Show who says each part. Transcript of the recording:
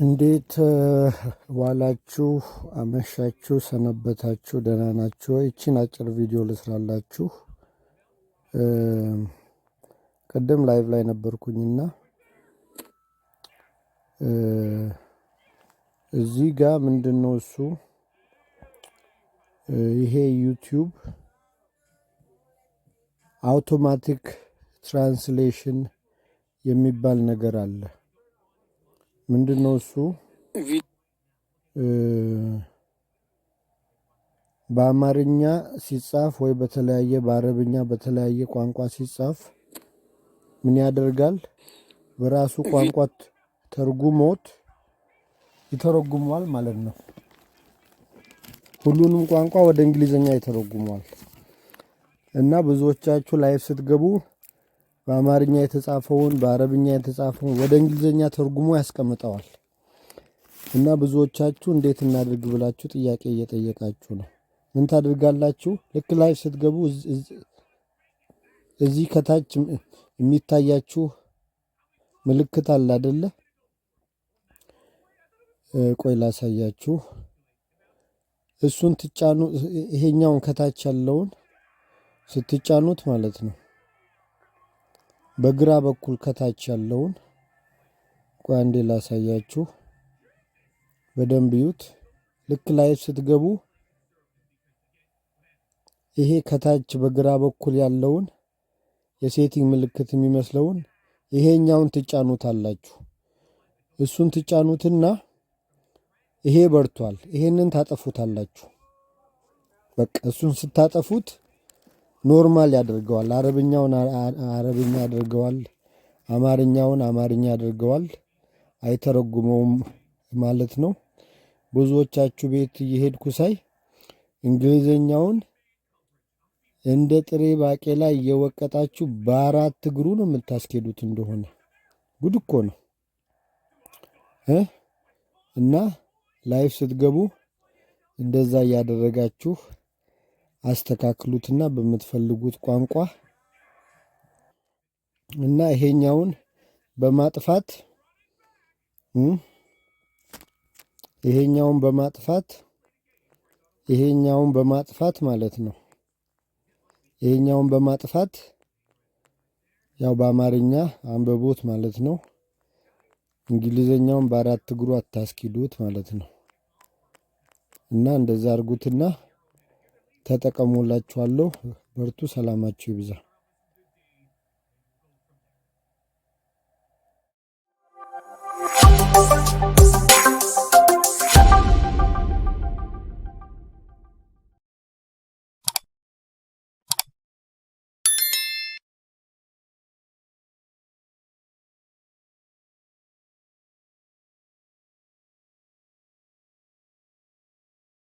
Speaker 1: እንዴት ዋላችሁ አመሻችሁ ሰነበታችሁ ደህና ናችሁ? ይቺን አጭር ቪዲዮ ልስራላችሁ። ቅድም ላይቭ ላይ ነበርኩኝና እዚህ ጋር ምንድነው እሱ ይሄ ዩቲዩብ አውቶማቲክ ትራንስሌሽን የሚባል ነገር አለ። ምንድነው እሱ? በአማርኛ ሲጻፍ ወይ በተለያየ በአረብኛ በተለያየ ቋንቋ ሲጻፍ ምን ያደርጋል? በራሱ ቋንቋ ተርጉሞት ይተረጉመዋል ማለት ነው። ሁሉንም ቋንቋ ወደ እንግሊዘኛ ይተረጉመዋል። እና ብዙዎቻችሁ ላይፍ ስትገቡ በአማርኛ የተጻፈውን በአረብኛ የተጻፈውን ወደ እንግሊዘኛ ተርጉሞ ያስቀምጠዋል። እና ብዙዎቻችሁ እንዴት እናድርግ ብላችሁ ጥያቄ እየጠየቃችሁ ነው። ምን ታደርጋላችሁ? ልክ ላይፍ ስትገቡ እዚህ ከታች የሚታያችሁ ምልክት አለ አይደለ? ቆይ ላሳያችሁ። እሱን ትጫኑ። ይሄኛውን ከታች ያለውን ስትጫኑት ማለት ነው። በግራ በኩል ከታች ያለውን ቆይ አንዴ ላሳያችሁ። በደንብ ይዩት። ልክ ላይፍ ስትገቡ ይሄ ከታች በግራ በኩል ያለውን የሴቲንግ ምልክት የሚመስለውን ይሄኛውን ትጫኑታላችሁ። እሱን ትጫኑትና ይሄ በርቷል። ይሄንን ታጠፉታላችሁ። በቃ እሱን ስታጠፉት ኖርማል ያደርገዋል። አረብኛውን አረብኛ ያደርገዋል። አማርኛውን አማርኛ ያደርገዋል። አይተረጉመውም ማለት ነው። ብዙዎቻችሁ ቤት እየሄድኩ ሳይ እንግሊዘኛውን እንደ ጥሬ ባቄላ እየወቀጣችሁ በአራት እግሩ ነው የምታስኬዱት። እንደሆነ ጉድ እኮ ነው። እና ላይፍ ስትገቡ እንደዛ እያደረጋችሁ አስተካክሉትና በምትፈልጉት ቋንቋ እና ይሄኛውን በማጥፋት ይሄኛውን በማጥፋት ማለት ነው። ይሄኛውን በማጥፋት ያው በአማርኛ አንብቡት ማለት ነው። እንግሊዘኛውን በአራት እግሩ አታስኪዱት ማለት ነው። እና እንደዛ አድርጉትና ተጠቀሙላችኋለሁ። በርቱ። ሰላማችሁ ይብዛ።